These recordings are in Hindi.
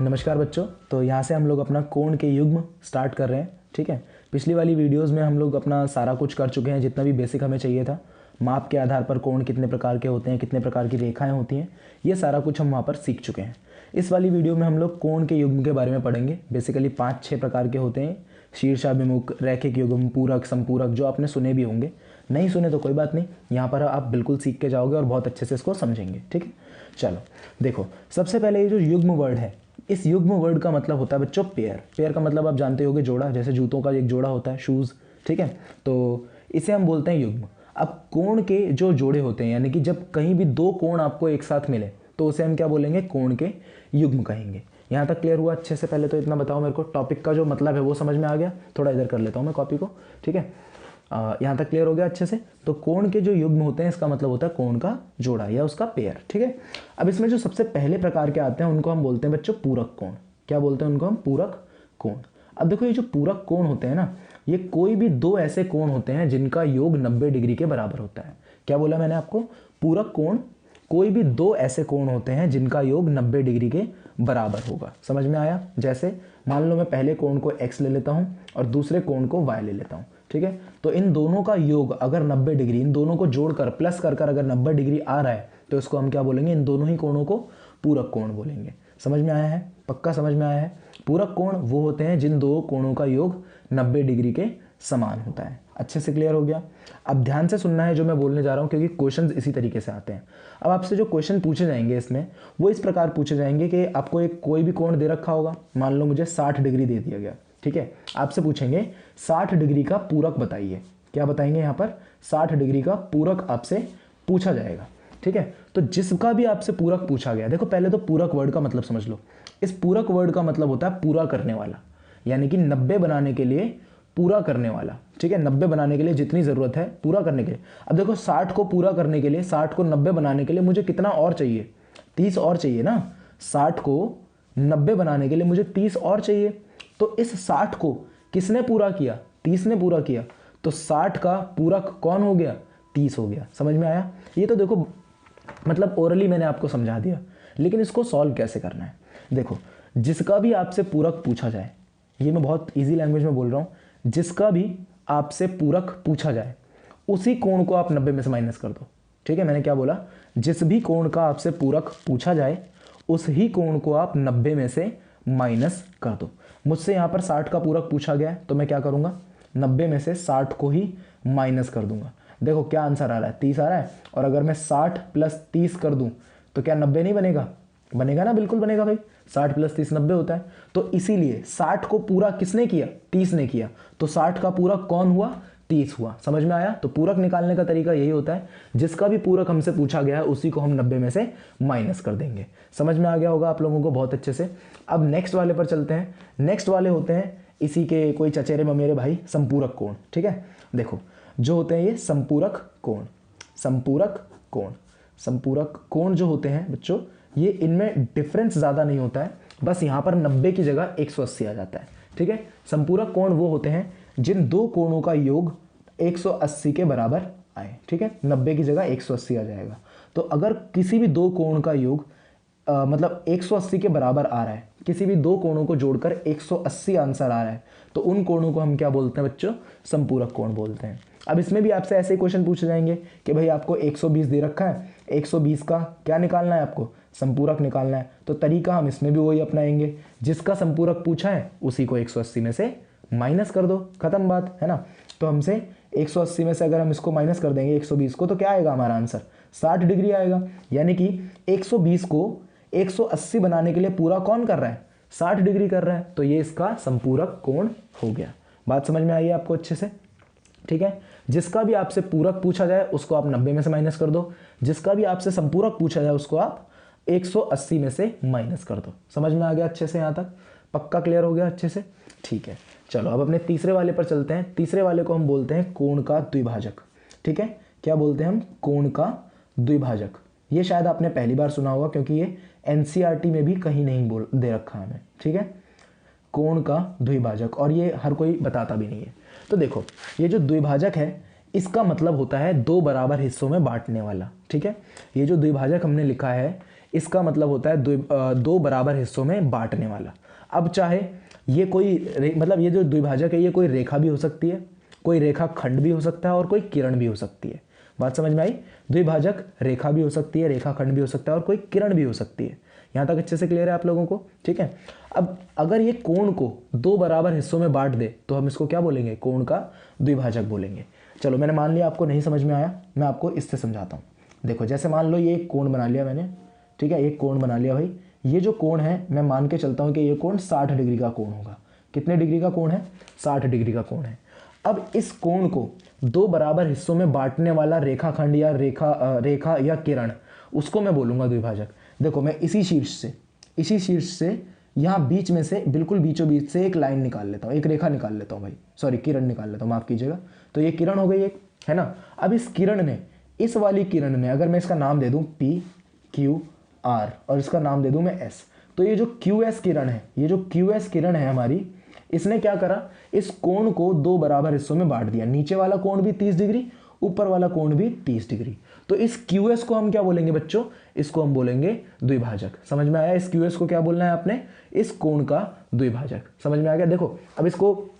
नमस्कार बच्चों। तो यहाँ से हम लोग अपना कोण के युग्म स्टार्ट कर रहे हैं। ठीक है, पिछली वाली वीडियोस में हम लोग अपना सारा कुछ कर चुके हैं, जितना भी बेसिक हमें चाहिए था। माप के आधार पर कोण कितने प्रकार के होते हैं, कितने प्रकार की रेखाएं होती हैं, ये सारा कुछ हम वहाँ पर सीख चुके हैं। इस वाली वीडियो में हम लोग कोण के युग्म के बारे में पढ़ेंगे। बेसिकली 5-6 प्रकार के होते हैं: शीर्षाभिमुख, रैखिक युग्म, पूरक, संपूरक, जो आपने सुने भी होंगे। नहीं सुने तो कोई बात नहीं, यहाँ पर आप बिल्कुल सीख के जाओगे और बहुत अच्छे से इसको समझेंगे। ठीक है, चलो देखो, सबसे पहले ये जो युग्म वर्ड है, इस युग्म वर्ड का मतलब होता है बच्चों पेयर। पेयर का मतलब आप जानते होगे, जोड़ा। जैसे जूतों का एक जोड़ा होता है, शूज़। ठीक है, तो इसे हम बोलते हैं युग्म। अब कोण के जो जोड़े होते हैं, यानी कि जब कहीं भी दो कोण आपको एक साथ मिले तो उसे हम क्या बोलेंगे? कोण के युग्म कहेंगे। यहाँ तक क्लियर हुआ अच्छे से? पहले तो इतना बताओ मेरे को, टॉपिक का जो मतलब है वो समझ में आ गया? थोड़ा इधर कर लेता हूँ मैं कॉपी को। ठीक है, यहाँ तक क्लियर हो गया अच्छे से? तो कोण के जो युग्म होते हैं, इसका मतलब होता है कोण का जोड़ा या उसका पेयर। ठीक है, अब इसमें जो सबसे पहले प्रकार के आते हैं उनको हम बोलते हैं बच्चों पूरक कोण। क्या बोलते हैं उनको हम? पूरक कोण। अब देखो, ये जो पूरक कोण होते हैं ना, ये कोई भी दो ऐसे कोण होते हैं जिनका योग 90 डिग्री के बराबर होता है। क्या बोला मैंने आपको? पूरक कोण कोई भी दो ऐसे कोण होते हैं जिनका योग 90 डिग्री के बराबर होगा। समझ में आया? जैसे मान लो मैं पहले कोण को x ले लेता हूँ और दूसरे कोण को y ले लेता हूँ। ठीक है, तो इन दोनों का योग अगर 90 डिग्री, इन दोनों को जोड़कर प्लस कर कर अगर 90 डिग्री आ रहा है तो इसको हम क्या बोलेंगे? इन दोनों ही कोणों को पूरक कोण बोलेंगे। समझ में आया है? पक्का समझ में आया है? पूरक कोण वो होते हैं जिन दो कोणों का योग 90 डिग्री के समान होता है। अच्छे से क्लियर हो गया? अब ध्यान से सुनना है जो मैं बोलने जा रहा हूँ, क्योंकि क्वेश्चंस इसी तरीके से आते हैं। अब आपसे जो क्वेश्चन पूछे जाएंगे इसमें, वो इस प्रकार पूछे जाएंगे कि आपको एक कोई भी कोण दे रखा होगा। मान लो मुझे 60 डिग्री दे दिया गया। ठीक है, आपसे पूछेंगे 60 डिग्री का पूरक बताइए। क्या बताएंगे यहाँ पर? 60 डिग्री का पूरक आपसे पूछा जाएगा। ठीक है, तो जिसका भी आपसे पूरक पूछा गया, देखो पहले तो पूरक वर्ड का मतलब समझ लो। इस पूरक वर्ड का मतलब होता है पूरा करने वाला, यानी कि 90 बनाने के लिए पूरा करने वाला। ठीक है, 90 बनाने के लिए जितनी ज़रूरत है पूरा करने के लिए। अब देखो, 60 को पूरा करने के लिए, 60 को 90 बनाने के लिए मुझे कितना और चाहिए? 30 और चाहिए ना। 60 को 90 बनाने के लिए मुझे 30 और चाहिए। तो इस 60 को किसने पूरा किया? 30 ने पूरा किया। तो 60 का पूरक कौन हो गया? 30 हो गया। समझ में आया? ये तो देखो, मतलब ओरली मैंने आपको समझा दिया, लेकिन इसको सॉल्व कैसे करना है? देखो, जिसका भी आपसे पूरक पूछा जाए, ये मैं बहुत इजी लैंग्वेज में बोल रहा हूँ, जिसका भी आपसे पूरक पूछा जाए उसी कोण को आप 90 में से माइनस कर दो। ठीक है, मैंने क्या बोला? जिस भी कोण का आपसे पूरक पूछा जाए उस ही कोण को आप 90 में से माइनस कर दो। मुझसे यहाँ पर 60 का पूरक पूछा गया है, तो मैं क्या करूँगा? 90 में से 60 को ही माइनस कर दूंगा। देखो क्या आंसर आ रहा है? 30 आ रहा है। और अगर मैं 60 + 30 कर दूं तो क्या 90 नहीं बनेगा? बनेगा ना, बिल्कुल बनेगा भाई। 60 + 30 90 होता है। तो इसीलिए 60 को पूरा किसने किया? 30 ने किया। तो 60 का पूरक कौन हुआ? 30 हुआ। समझ में आया? तो पूरक निकालने का तरीका यही होता है, जिसका भी पूरक हमसे पूछा गया है उसी को हम 90 में से माइनस कर देंगे। समझ में आ गया होगा आप लोगों को बहुत अच्छे से? अब नेक्स्ट वाले पर चलते हैं। नेक्स्ट वाले होते हैं इसी के कोई चचेरे ममेरे भाई, संपूरक कोण। ठीक है, देखो जो होते हैं ये संपूरक कोण। संपूरक कोण, संपूरक कोण जो होते हैं बच्चों, ये इनमें डिफरेंस ज़्यादा नहीं होता है, बस यहाँ पर 90 की जगह 180 आ जाता है। ठीक है, संपूरक कोण वो होते हैं जिन दो कोणों का योग 180 के बराबर आए। ठीक है, 90 की जगह 180 आ जाएगा। तो अगर किसी भी दो कोण का योग मतलब 180 के बराबर आ रहा है, किसी भी दो कोणों को जोड़कर 180 आंसर आ रहा है, तो उन कोणों को हम क्या बोलते हैं बच्चों? संपूरक कोण बोलते हैं। अब इसमें भी आपसे ऐसे क्वेश्चन पूछे जाएंगे कि भाई आपको 120 दे रखा है, 120 का क्या निकालना है? आपको संपूरक निकालना है। तो तरीका हम इसमें भी वही अपनाएंगे, जिसका संपूरक पूछा है उसी को 180 में से माइनस कर दो, खत्म बात है ना। तो हमसे 180 में से अगर हम इसको माइनस कर देंगे 120 को, तो क्या आएगा हमारा आंसर? 60 डिग्री आएगा। यानी कि 120 को 180 बनाने के लिए पूरा कौन कर रहा है? 60 डिग्री कर रहा है। तो ये इसका संपूरक कोण हो गया। बात समझ में आई है आपको अच्छे से? ठीक है, जिसका भी आपसे पूरक पूछा जाए उसको आप 90 में से माइनस कर दो, जिसका भी आपसे संपूरक पूछा जाए उसको आप 180 में से माइनस कर दो। समझ में आ गया अच्छे से? यहाँ तक पक्का क्लियर हो गया अच्छे से? ठीक है, चलो अब अपने तीसरे वाले पर चलते हैं। तीसरे वाले को हम बोलते हैं कोण का द्विभाजक। ठीक है, क्या बोलते हैं हम? कोण का द्विभाजक। ये शायद आपने पहली बार सुना होगा, क्योंकि ये एनसीईआरटी में भी कहीं नहीं दे रखा हमें। ठीक है, कोण का द्विभाजक, और ये हर कोई बताता भी नहीं है। तो देखो, ये जो द्विभाजक है इसका मतलब होता है दो बराबर हिस्सों में बांटने वाला। ठीक है, ये जो द्विभाजक हमने लिखा है इसका मतलब होता है दो बराबर हिस्सों में बांटने वाला। अब चाहे ये कोई मतलब ये जो द्विभाजक है ये कोई रेखा भी हो सकती है, कोई रेखा खंड भी हो सकता है और कोई किरण भी हो सकती है। बात समझ में आई? द्विभाजक रेखा भी हो सकती है, रेखा खंड भी हो सकता है और कोई किरण भी हो सकती है। यहाँ तक अच्छे से क्लियर है आप लोगों को? ठीक है। अब अगर ये कोण को दो बराबर हिस्सों में बांट दे तो हम इसको क्या बोलेंगे? कोण का द्विभाजक बोलेंगे। चलो मैंने मान लिया आपको नहीं समझ में आया, मैं आपको इससे समझाता हूँ। देखो जैसे मान लो ये एक कोण बना लिया मैंने, ठीक है, एक कोण बना लिया भाई। ये जो कोण है मैं मान के चलता हूँ कि ये कोण 60 डिग्री का कोण होगा। कितने डिग्री का कोण है? 60 डिग्री का कोण है। अब इस कोण को दो बराबर हिस्सों में बांटने वाला रेखाखंड या रेखा या किरण, उसको मैं बोलूँगा द्विभाजक। देखो मैं इसी शीर्ष से यहाँ बीच में से बिल्कुल बीचों बीच से एक लाइन निकाल लेता हूँ, एक रेखा निकाल लेता हूँ भाई, सॉरी किरण निकाल लेता हूँ, माफ़ कीजिएगा। तो ये किरण हो गई एक, है ना। अब इस किरण ने, इस वाली किरण ने, अगर मैं इसका नाम दे दूँ PQR और इसका नाम दे दूँ मैं S, तो ये जो QS किरण है, ये जो QS किरण है हमारी, इसने क्या करा? इस कोण को दो बराबर हिस्सों में बांट दिया। नीचे वाला कोण भी 30 डिग्री, ऊपर वाला कोण भी 30 डिग्री। तो इस QS को हम क्या बोलेंगे बच्चों? इसको हम बोलेंगे द्विभाजक। समझ में आया? इस QS को क्या बोलना है आपने? इस कोण का द्विभाजक। समझ में आ गया? देखो अब इसको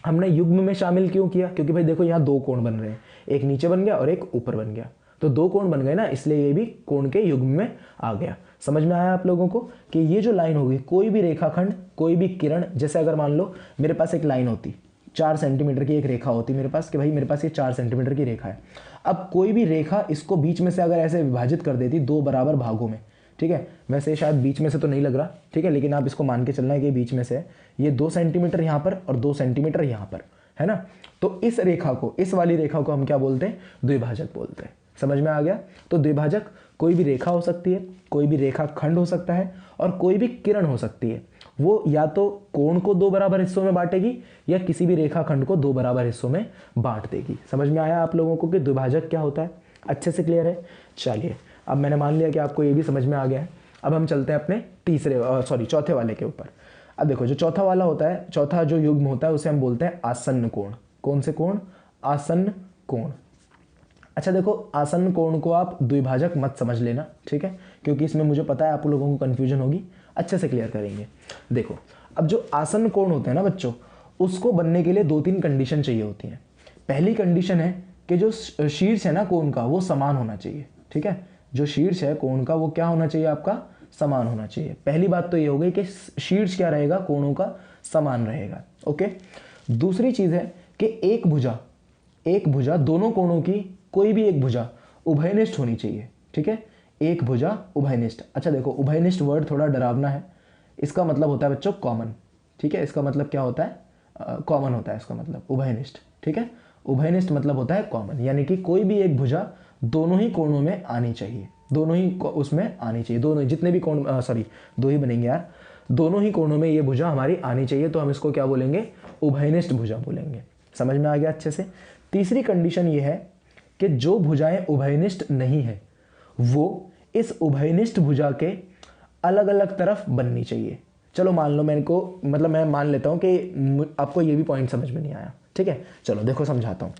हमने युग्म में शामिल क्यों किया? क्योंकि भाई देखो यहाँ दो कोण बन रहे हैं, एक नीचे बन गया और एक ऊपर बन गया, तो दो कोण बन गए ना, इसलिए ये भी कोण के युग्म में आ गया। समझ में आया आप लोगों को कि ये जो लाइन होगी, कोई भी रेखाखंड, कोई भी किरण, जैसे अगर मान लो मेरे पास एक लाइन होती, 4 सेंटीमीटर की एक रेखा होती मेरे पास, कि भाई मेरे पास ये 4 सेंटीमीटर की रेखा है। अब कोई भी रेखा इसको बीच में से अगर ऐसे विभाजित कर देती दो बराबर भागों में, ठीक है, वैसे शायद बीच में से तो नहीं लग रहा, ठीक है, लेकिन आप इसको मान के चलना है कि बीच में से ये 2 सेंटीमीटर यहाँ पर और 2 सेंटीमीटर यहाँ पर, है ना। तो इस रेखा को, इस वाली रेखा को हम क्या बोलते हैं? द्विभाजक बोलते हैं। समझ में आ गया? तो द्विभाजक कोई भी रेखा हो सकती है, कोई भी रेखा खंड हो सकता है और कोई भी किरण हो सकती है। वो या तो कोण को दो बराबर हिस्सों में बांटेगी या किसी भी रेखा खंड को दो बराबर हिस्सों में बांट देगी। समझ में आया आप लोगों को कि द्विभाजक क्या होता है? अच्छे से क्लियर है? चलिए अब मैंने मान लिया कि आपको ये भी समझ में आ गया है। अब हम चलते हैं अपने चौथे वाले के ऊपर। अब देखो जो चौथा वाला होता है, चौथा जो युग्म होता है उसे हम बोलते हैं आसन्न कोण। कौन से कोण? आसन्न कोण। अच्छा देखो, आसन्न कोण को आप द्विभाजक मत समझ लेना, ठीक है, क्योंकि इसमें मुझे पता है आप लोगों को कंफ्यूजन होगी। अच्छे से क्लियर करेंगे। देखो अब जो आसन्न कोण होते हैं ना बच्चों, उसको बनने के लिए 2-3 कंडीशन चाहिए होती हैं। पहली कंडीशन है कि जो शीर्ष है ना कोण का, वो समान होना चाहिए, ठीक है। जो शीर्ष है कोण का वो क्या होना चाहिए? आपका समान होना चाहिए। पहली बात तो ये हो गई कि शीर्ष क्या रहेगा? कोणों का समान रहेगा। ओके। दूसरी चीज है कि एक भुजा दोनों कोणों की कोई भी एक भुजा उभयनिष्ठ होनी चाहिए, ठीक है। एक भुजा उभयनिष्ठ। अच्छा देखो, उभयनिष्ठ वर्ड थोड़ा डरावना है। इसका मतलब होता है बच्चों कॉमन, ठीक है। इसका मतलब क्या होता है? कॉमन होता है इसका मतलब उभयनिष्ठ, ठीक है। उभयनिष्ठ मतलब होता है कॉमन, यानी कि कोई भी एक भुजा दोनों ही कोणों में आनी चाहिए, दोनों ही उसमें आनी चाहिए, दोनों जितने भी कोण, सॉरी दो ही बनेंगे यार, दोनों ही कोणों में ये भुजा हमारी आनी चाहिए, तो हम इसको क्या बोलेंगे? उभयनिष्ठ भुजा बोलेंगे। समझ में आ गया अच्छे से? तीसरी कंडीशन ये है कि जो भुजाएं उभयनिष्ठ नहीं है वो इस उभयनिष्ठ भुजा के अलग अलग तरफ बननी चाहिए। चलो मान लो मैं मान लेता हूं कि आपको ये भी पॉइंट समझ में नहीं आया, ठीक है। चलो देखो समझाता हूं।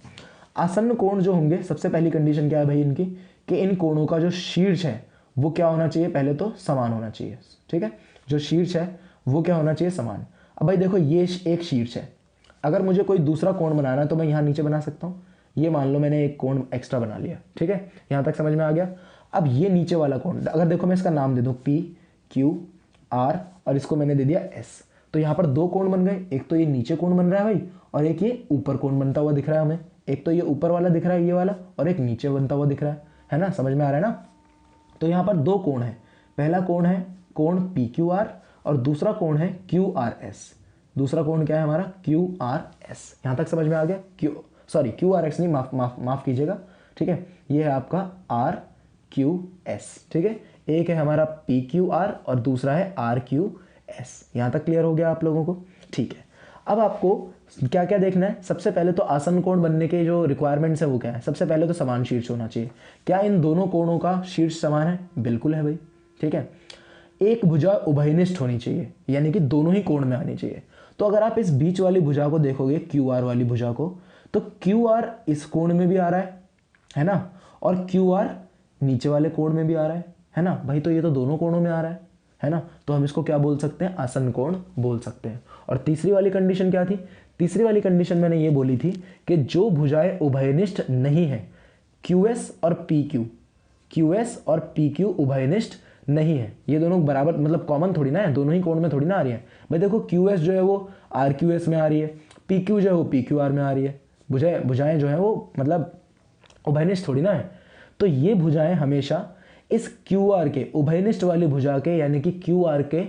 आसन्न कोण जो होंगे, सबसे पहली कंडीशन क्या है भाई इनकी, कि इन कोणों का जो शीर्ष है वो क्या होना चाहिए? पहले तो समान होना चाहिए, ठीक है। जो शीर्ष है वो क्या होना चाहिए? समान। अब भाई देखो ये एक शीर्ष है, अगर मुझे कोई दूसरा कोण बनाना है तो मैं यहाँ नीचे बना सकता हूँ। ये मान लो मैंने एक कोण एक्स्ट्रा बना लिया, ठीक है, यहाँ तक समझ में आ गया। अब ये नीचे वाला कोण, अगर देखो मैं इसका नाम दे दूँ PQR और इसको मैंने दे दिया S, तो यहाँ पर दो कोण बन गए। एक तो ये नीचे कोण बन रहा है भाई, और एक ये ऊपर कोण बनता हुआ दिख रहा है हमें। एक तो ये ऊपर वाला दिख रहा है ये वाला, और एक नीचे बनता हुआ दिख रहा है ना। समझ में आ रहा है ना? तो यहाँ पर दो कोण है। पहला कोण है कोण PQR और दूसरा कोण है QRS। दूसरा कोण क्या है हमारा? QRS। यहाँ तक समझ में आ गया? QRX नहीं, माफ कीजिएगा, ठीक है। ये है आपका RQS, ठीक है। एक है हमारा PQR और दूसरा है RQS। यहाँ तक क्लियर हो गया आप लोगों को? ठीक है। अब आपको क्या क्या देखना है? सबसे पहले तो आसन्न कोण बनने के जो रिक्वायरमेंट्स है वो क्या है? सबसे पहले तो समान शीर्ष होना चाहिए। क्या इन दोनों कोणों का शीर्ष समान है? बिल्कुल है भाई, ठीक है। एक भुजा उभयनिष्ठ होनी चाहिए, यानी कि दोनों ही कोण में आनी चाहिए। तो अगर आप इस बीच वाली भुजा को देखोगे, QR वाली भुजा को, तो QR इस कोण में भी आ रहा है ना, और QR नीचे वाले कोण में भी आ रहा है। है ना भाई, तो ये तो दोनों कोणों में आ रहा है ना, तो हम इसको क्या बोल सकते हैं, आसन्न कोण बोल सकते हैं। और तीसरी वाली कंडीशन क्या थी, तीसरी वाली कंडीशन मैंने ये बोली थी कि जो भुजाएं उभयनिष्ठ नहीं है, QS और PQ, QS और PQ उभयनिष्ठ नहीं है, ये दोनों बराबर मतलब कॉमन थोड़ी ना है, दोनों ही कोण में थोड़ी ना आ रही है भाई। देखो QS जो है वो RQS में आ रही है, PQ जो है वो PQR में आ रही है, भुजाएं जो है वो मतलब उभयनिष्ठ थोड़ी ना है। तो ये भुजाएं हमेशा इस QR के उभयनिष्ठ वाली भुजा के यानी कि QR के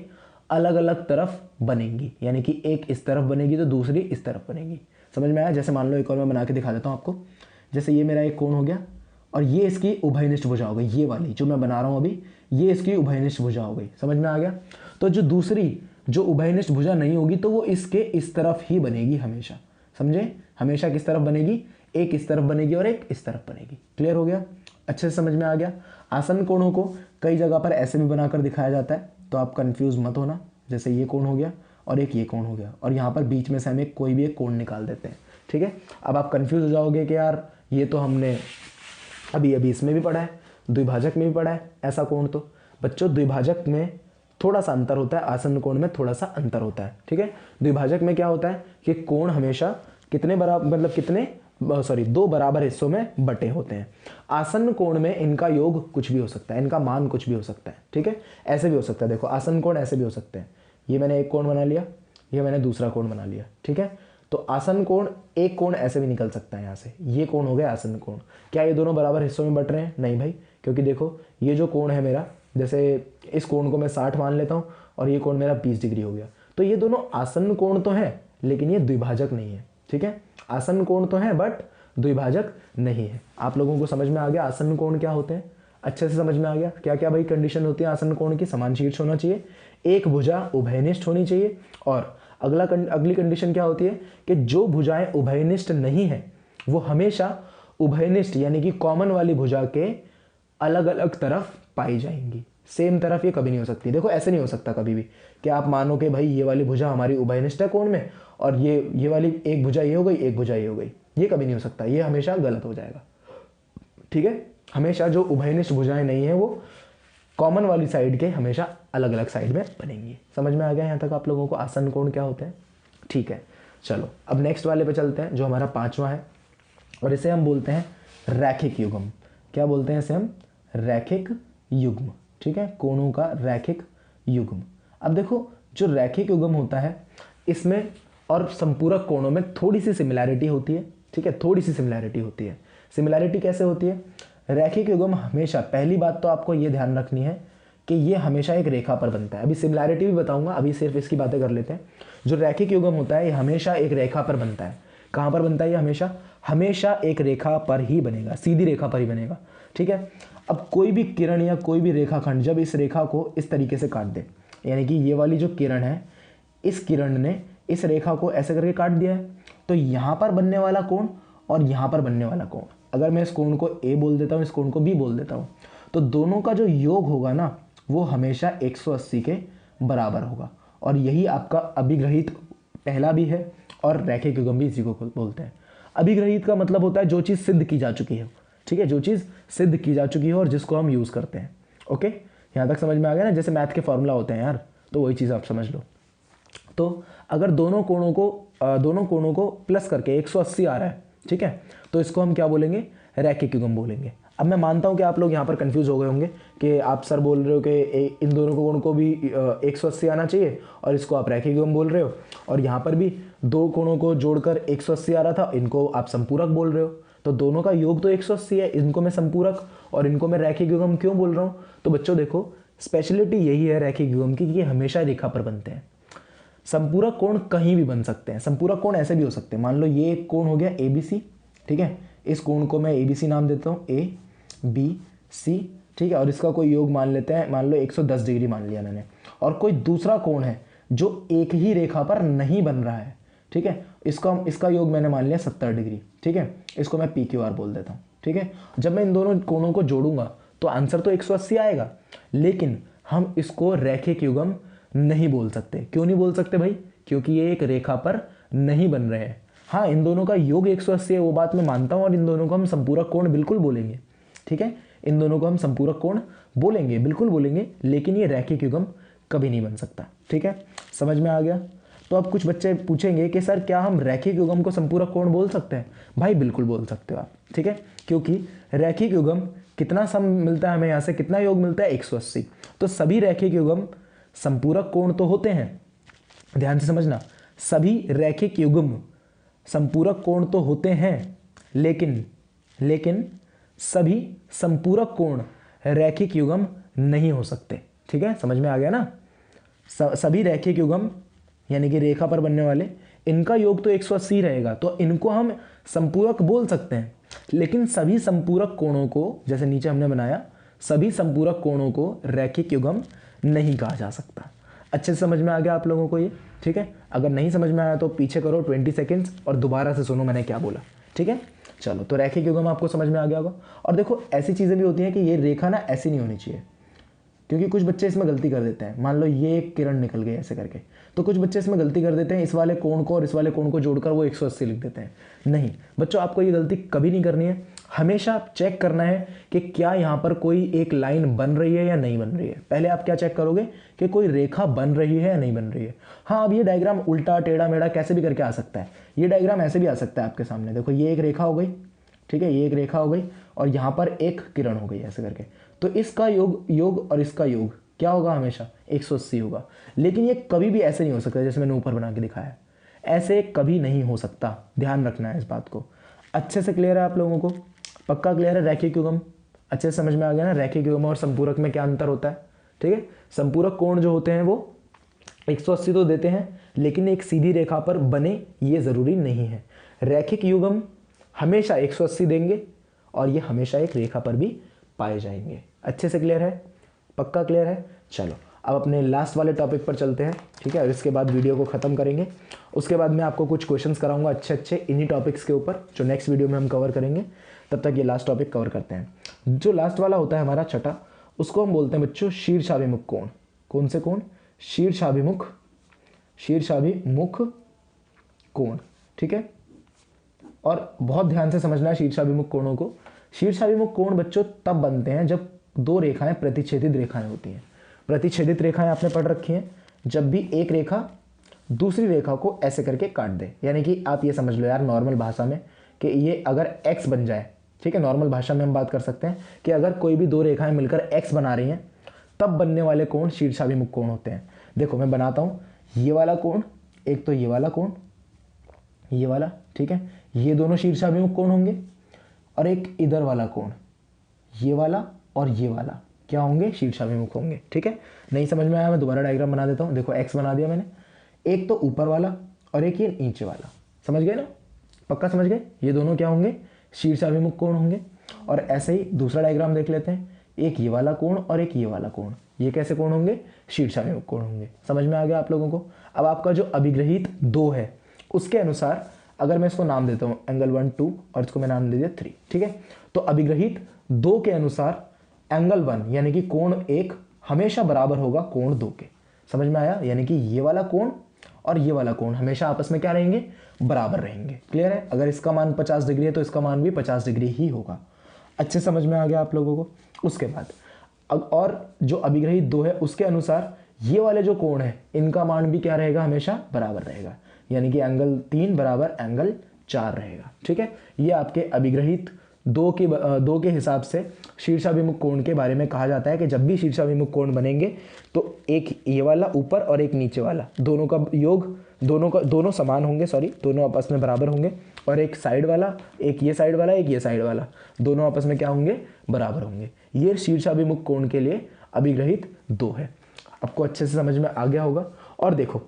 अलग अलग तरफ बनेंगी, यानी कि एक इस तरफ बनेगी तो दूसरी इस तरफ बनेगी। समझ में आया? जैसे मान लो एक और मैं बना के दिखा देता हूँ आपको। जैसे ये मेरा एक कोण हो गया और ये इसकी उभयनिष्ठ भुजा हो गई, ये वाली जो मैं बना रहा हूँ अभी, ये इसकी उभयनिष्ठ भुजा हो गई। समझ में आ गया? तो जो दूसरी जो उभयनिष्ठ भुजा नहीं होगी तो वो इसके इस तरफ ही बनेगी हमेशा। समझे? हमेशा किस तरफ बनेगी, एक इस तरफ बनेगी और एक इस तरफ बनेगी। क्लियर हो गया? अच्छे से समझ में आ गया? आसन्न कोणों को कई जगह पर ऐसे भी बनाकर दिखाया जाता है, तो आप कंफ्यूज मत होना। जैसे ये कोण हो गया और एक ये कोण हो गया और यहाँ पर बीच में से हम एक कोई भी एक कोण निकाल देते हैं। ठीक है? अब आप कंफ्यूज हो जाओगे कि यार ये तो हमने अभी अभी इसमें भी पढ़ा है, द्विभाजक में भी पढ़ा है ऐसा कोण। तो बच्चों द्विभाजक में थोड़ा सा अंतर होता है, आसन्न कोण में थोड़ा सा अंतर होता है। ठीक है? द्विभाजक में क्या होता है कि कोण हमेशा कितने बराबर मतलब कितने दो बराबर हिस्सों में बटे होते हैं। आसन्न कोण में इनका योग कुछ भी हो सकता है, इनका मान कुछ भी हो सकता है। ठीक है? ऐसे भी हो सकता है, देखो आसन्न कोण ऐसे भी हो सकते हैं। ये मैंने एक कोण बना लिया, ये मैंने दूसरा कोण बना लिया। ठीक है? तो आसन्न कोण, एक कोण ऐसे भी निकल सकता है यहाँ से, ये कोण हो गया आसन्न कोण। क्या ये दोनों बराबर हिस्सों में बट रहे हैं? नहीं भाई, क्योंकि देखो ये जो कोण है मेरा, जैसे इस कोण को मैं 60 मान लेता हूँ और ये कोण मेरा 20 डिग्री हो गया, तो ये दोनों आसन्न कोण तो है लेकिन ये द्विभाजक नहीं है। ठीक है? आसन्न कोण तो है बट द्विभाजक नहीं है। आप लोगों को समझ में आ गया आसन्न कोण क्या होते हैं? अच्छे से समझ में आ गया? क्या क्या भाई कंडीशन होती है आसन्न कोण की? समान शीर्ष होना चाहिए, एक भुजा उभयनिष्ठ होनी चाहिए, और अगली कंडीशन क्या होती है कि जो भुजाएं उभयनिष्ठ नहीं है वो हमेशा उभयनिष्ठ यानी कि कॉमन वाली भुजा के अलग अलग तरफ पाई जाएंगी। सेम तरफ ये कभी नहीं हो सकती। देखो ऐसे नहीं हो सकता कभी भी कि आप मानो कि भाई ये वाली भुजा हमारी उभयनिष्ठ है कोण में और ये वाली एक भुजा ये हो गई, एक भुजा ये हो गई, ये कभी नहीं हो सकता, ये हमेशा गलत हो जाएगा। ठीक है? हमेशा जो उभयनिष्ठ भुजाएं नहीं है वो कॉमन वाली साइड के हमेशा अलग अलग साइड में बनेंगी। समझ में आ गया यहाँ तक आप लोगों को आसन्न कोण क्या होते हैं? ठीक है, चलो अब नेक्स्ट वाले पे चलते हैं जो हमारा 5वां है, और इसे हम बोलते हैं रैखिक युग्म। क्या बोलते हैं इसे हम? रैखिक युग्म। ठीक है? कोणों का रैखिक युग्म। अब देखो जो रैखिक युग्म होता है इसमें और संपूरक कोणों में थोड़ी सी सिमिलैरिटी होती है। ठीक है? थोड़ी सी सिमिलैरिटी होती है। सिमिलैरिटी कैसे होती है? रैखिक युग्म हमेशा, पहली बात तो आपको ये ध्यान रखनी है कि ये हमेशा एक रेखा पर बनता है। अभी सिमिलैरिटी भी बताऊंगा, अभी सिर्फ इसकी बातें कर लेते हैं। जो रैखिक युग्म होता है ये हमेशा एक रेखा पर बनता है। कहाँ पर बनता है ये? हमेशा एक रेखा पर ही बनेगा, सीधी रेखा पर ही बनेगा। ठीक है? अब कोई भी किरण या कोई भी रेखाखंड जब इस रेखा को इस तरीके से काट दे, यानी कि ये वाली जो किरण है, इस किरण ने इस रेखा को ऐसे करके काट दिया है, तो यहाँ पर बनने वाला कोण और यहाँ पर बनने वाला कोण, अगर मैं इस कोण को A बोल देता हूँ, इस कोण को B बोल देता हूँ, तो दोनों का जो योग होगा ना वो हमेशा 180 के बराबर होगा। और यही आपका अभिग्रहित पहला भी है और रैखिक युग्म भी इसी को बोलते हैं। अभिग्रहित का मतलब होता है जो चीज़ सिद्ध की जा चुकी है। ठीक है? जो चीज़ सिद्ध की जा चुकी है और जिसको हम यूज़ करते हैं। ओके, यहाँ तक समझ में आ गया ना? जैसे मैथ के फॉर्मूला होते हैं यार, तो वही चीज़ आप समझ लो। तो अगर दोनों कोणों को प्लस करके 180 आ रहा है, ठीक है, तो इसको हम क्या बोलेंगे? रैखिक युग्म बोलेंगे। अब मैं मानता हूं कि आप लोग यहाँ पर कंफ्यूज हो गए होंगे कि आप सर बोल रहे हो कि इन दोनों कोण को भी 180 आना चाहिए और इसको आप रैखिक युग्म बोल रहे हो, और यहाँ पर भी दो कोणों को जोड़कर 180 आ रहा था, इनको आप संपूरक बोल रहे हो। तो दोनों का योग तो 180 है, इनको मैं संपूरक और इनको मैं रैखिक युग्म क्यों बोल रहा हूँ? तो बच्चों देखो स्पेशलिटी यही है रैखिक युग्म की कि ये हमेशा रेखा पर बनते हैं। संपूरक कोण कहीं भी बन सकते हैं। संपूरक कोण ऐसे भी हो सकते हैं, मान लो ये एक कोण हो गया ABC, ठीक है, इस कोण को मैं ABC नाम देता हूँ, ABC, ठीक है, और इसका कोई योग मान लेते हैं, मान लो 110 डिग्री मान लिया मैंने, और कोई दूसरा कोण है जो एक ही रेखा पर नहीं बन रहा है, ठीक है, इसका योग मैंने मान लिया 70 डिग्री, ठीक है, इसको मैं PQR बोल देता हूँ, ठीक है। जब मैं इन दोनों कोणों को जोड़ूंगा तो आंसर तो 180 आएगा, लेकिन हम इसको रैखिक युग्म नहीं बोल सकते। क्यों नहीं बोल सकते भाई? क्योंकि ये एक रेखा पर नहीं बन रहे हैं। हाँ, इन दोनों का योग 180 है, वो बात मैं मानता हूँ, और इन दोनों को हम संपूरक कोण बिल्कुल बोलेंगे, ठीक है। इन दोनों को हम संपूरक कोण बोलेंगे, बिल्कुल बोलेंगे, लेकिन ये रैखिक युग्म कभी नहीं बन सकता। ठीक है, समझ में आ गया। तो अब कुछ बच्चे पूछेंगे कि सर क्या हम रैखिक युग्म को संपूरक कोण बोल सकते हैं? भाई बिल्कुल बोल सकते हो आप। ठीक है, क्योंकि रैखिक युग्म कितना सम मिलता है हमें, यहाँ से कितना योग मिलता है 180। तो सभी रैखिक युग्म संपूरक कोण तो होते हैं, ध्यान से समझना, सभी रैखिक युग्म संपूरक कोण तो होते हैं, लेकिन सभी संपूरक कोण रैखिक युग्म नहीं हो सकते। ठीक है, समझ में आ गया ना। सभी रैखिक युग्म यानी कि रेखा पर बनने वाले, इनका योग तो 180 रहेगा, तो इनको हम संपूरक बोल सकते हैं। लेकिन सभी संपूरक कोणों को, जैसे नीचे हमने बनाया, सभी संपूरक कोणों को रैखिक युग्म नहीं कहा जा सकता। अच्छे से समझ में आ गया आप लोगों को ये? ठीक है, अगर नहीं समझ में आया तो पीछे करो 20 सेकेंड्स और दोबारा से सुनो मैंने क्या बोला। ठीक है, चलो, तो रैखिक युग्म आपको समझ में आ गया होगा। और देखो ऐसी चीज़ें भी होती हैं कि ये रेखा ना ऐसी नहीं होनी चाहिए, क्योंकि कुछ बच्चे इसमें गलती कर देते हैं। मान लो ये एक किरण निकल गई ऐसे करके, तो कुछ बच्चे इसमें गलती कर देते हैं, इस वाले कोण को और इस वाले कोण को जोड़कर वो 180 लिख देते हैं। नहीं बच्चों, आपको ये गलती कभी नहीं करनी है। हमेशा चेक करना है कि क्या यहाँ पर कोई एक लाइन बन रही है या नहीं बन रही है। पहले आप क्या चेक करोगे कि कोई रेखा बन रही है या नहीं बन रही है। हाँ, अब ये डायग्राम उल्टा टेढ़ा मेढ़ा कैसे भी करके आ सकता है। ये डायग्राम ऐसे भी आ सकता है आपके सामने। देखो ये एक रेखा हो गई, ठीक है, ये एक रेखा हो गई और यहाँ पर एक किरण हो गई ऐसे करके। तो इसका योग और इसका योग क्या होगा? हमेशा 180 होगा। लेकिन ये कभी भी ऐसे नहीं हो सकता जैसे मैंने ऊपर बना के दिखाया, ऐसे कभी नहीं हो सकता। ध्यान रखना है इस बात को। अच्छे से क्लियर है आप लोगों को? पक्का क्लियर है? रैखिक युग्म अच्छे से समझ में आ गया ना? रैखिक युग्म और संपूरक में क्या अंतर होता है? ठीक है, संपूरक कोण जो होते हैं वो 180 तो देते हैं, लेकिन एक सीधी रेखा पर बने ये जरूरी नहीं है। रैखिक युग्म हमेशा 180 देंगे और ये हमेशा एक रेखा पर भी पाए जाएंगे। अच्छे से क्लियर है? पक्का क्लियर है? चलो अब अपने लास्ट वाले टॉपिक पर चलते हैं। ठीक है, और इसके बाद वीडियो को ख़त्म करेंगे। उसके बाद मैं आपको कुछ क्वेश्चंस कराऊंगा अच्छे इन्हीं टॉपिक्स के ऊपर, जो नेक्स्ट वीडियो में हम कवर करेंगे। तब तक ये लास्ट टॉपिक कवर करते हैं। जो लास्ट वाला होता है हमारा छठा, उसको हम बोलते हैं बच्चों शीर्षाभिमुख कोण। कौन से कोण? शीर्षाभिमुख कोण। ठीक है, और बहुत ध्यान से समझना है शीर्षाभिमुख कोणों को। शीर्षाभिमुख कोण बच्चों तब बनते हैं जब दो रेखाएं प्रतिच्छेदित रेखाएं होती हैं। प्रतिच्छेदित रेखाएं आपने पढ़ रखी हैं, जब भी एक रेखा दूसरी रेखा को ऐसे करके काट दे। यानी कि आप ये समझ लो यार नॉर्मल भाषा में कि ये अगर x बन जाए, ठीक है, नॉर्मल भाषा में हम बात कर सकते हैं कि अगर कोई भी दो रेखाएं मिलकर x बना रही हैं, तब बनने वाले कोण शीर्षाभिमुख कोण होते हैं। देखो मैं बनाता हूँ, ये वाला कोण, एक तो ये वाला कोण, ये वाला, ठीक है, ये दोनों शीर्षाभिमुख कोण होंगे। और एक इधर वाला कोण, ये वाला और ये वाला क्या होंगे? शीर्षाभिमुख होंगे। ठीक है, नहीं समझ में आया मैं दोबारा डायग्राम बना देता हूँ। देखो x बना दिया मैंने, एक तो ऊपर वाला और एक ये नीचे वाला। समझ गए ना? पक्का समझ गए? ये दोनों क्या होंगे? शीर्षाभिमुख कोण होंगे। और ऐसे ही दूसरा डायग्राम देख लेते हैं, एक ये वाला कोण और एक ये वाला कोण, ये कैसे कोण होंगे? शीर्षाभिमुख कोण होंगे। समझ में आ गया आप लोगों को? अब आपका जो अभिग्रहित 2 है उसके अनुसार अगर मैं इसको नाम देता हूँ एंगल 1 2 और इसको मैं नाम दे दिया 3, ठीक है, तो अभिग्रहित 2 के अनुसार एंगल 1 यानी कि कोण 1 हमेशा बराबर होगा कोण 2 के। समझ में आया? यानी कि ये वाला कोण और ये वाला कोण हमेशा आपस में क्या रहेंगे? बराबर रहेंगे। क्लियर है? अगर इसका मान 50 डिग्री है तो इसका मान भी 50 डिग्री ही होगा। अच्छे समझ में आ गया आप लोगों को? उसके बाद और जो अभिग्रहित 2 है उसके अनुसार ये वाले जो कोण है इनका मान भी क्या रहेगा? हमेशा बराबर रहेगा। यानी कि एंगल 3 बराबर एंगल 4 रहेगा। ठीक है, ये आपके अभिग्रहित 2 के हिसाब से शीर्षाभिमुख कोण के बारे में कहा जाता है कि जब भी शीर्षाभिमुख कोण बनेंगे तो एक ये वाला ऊपर और एक नीचे वाला, दोनों का योग, दोनों समान होंगे, दोनों आपस में बराबर होंगे। और एक साइड वाला, एक ये साइड वाला, एक ये साइड वाला, दोनों आपस में क्या होंगे? बराबर होंगे। ये शीर्षाभिमुख कोण के लिए अभिग्रहित 2 है। आपको अच्छे से समझ में आ गया होगा। और देखो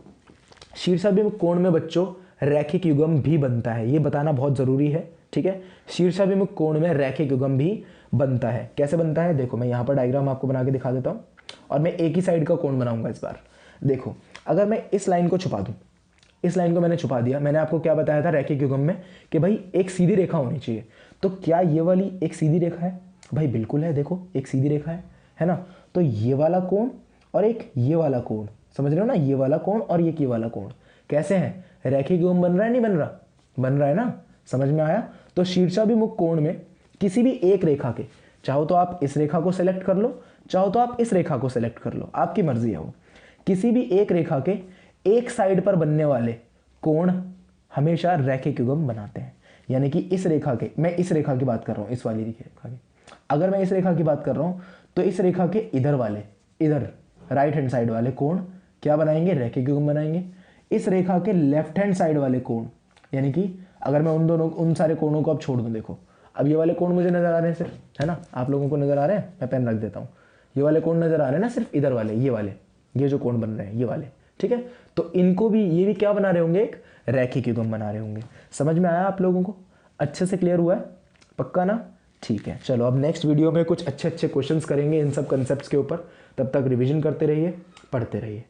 शीर्षाभिमुख कोण में बच्चों रैखिक युग्म भी बनता है, ये बताना बहुत जरूरी है। ठीक है, शीर्षाभिमुख कोण में रैखिक युग्म भी बनता है। कैसे बनता है? देखो मैं यहाँ पर डायग्राम आपको बना के दिखा देता हूँ और मैं एक ही साइड का कोण बनाऊंगा इस बार। देखो अगर मैं इस लाइन को छुपा दूँ, इस लाइन को मैंने छुपा दिया, मैंने आपको क्या बताया था रैखिक युग्म में कि भाई एक सीधी रेखा होनी चाहिए। तो क्या ये वाली एक सीधी रेखा है? भाई बिल्कुल है, देखो एक सीधी रेखा है ना। तो ये वाला कोण और एक ये वाला कोण, समझ रहे हो ना, ये वाला कोण और ये वाला कोण कैसे हैं? रैखिक युग्म बन रहा है, नहीं बन रहा? बन रहा है ना? समझ में आया? तो शीर्षाभिमुख कोण में किसी भी एक रेखा के चाहो तो आप इस रेखा को सेलेक्ट कर लो, चाहो तो आप इस रेखा को सेलेक्ट कर लो, आपकी मर्जी है वो। किसी भी एक रेखा के एक साइड पर बनने वाले कोण हमेशा रैखिक युग्म बनाते हैं। यानी कि इस रेखा के, मैं इस रेखा की बात कर रहा हूँ, इस वाली रेखा की, अगर मैं इस रेखा की बात कर रहा हूँ तो इस रेखा के इधर वाले, इधर राइट हैंड साइड वाले कोण क्या बनाएंगे, रैखिक युग्म बनाएंगे। इस रेखा के लेफ्ट हैंड साइड वाले कोण, यानी कि अगर मैं उन सारे कोणों को अब छोड़ दूं, देखो अब ये वाले कोण मुझे नजर आ रहे हैं सिर्फ, है ना, आप लोगों को नजर आ रहे हैं, मैं पेन रख देता हूँ, ये वाले कोण नजर आ रहे हैं ना सिर्फ, इधर वाले, ये जो कोण बन रहे हैं ये वाले, ठीक है। तो इनको भी, ये भी क्या बना रहे होंगे, एक रैखिक युग्म बना रहे होंगे। समझ में आया आप लोगों को, अच्छे से क्लियर हुआ है, पक्का ना? ठीक है, चलो अब नेक्स्ट वीडियो में कुछ अच्छे अच्छे क्वेश्चंस करेंगे इन सब कंसेप्ट्स के ऊपर। तब तक रिवीजन करते रहिए, पढ़ते रहिए।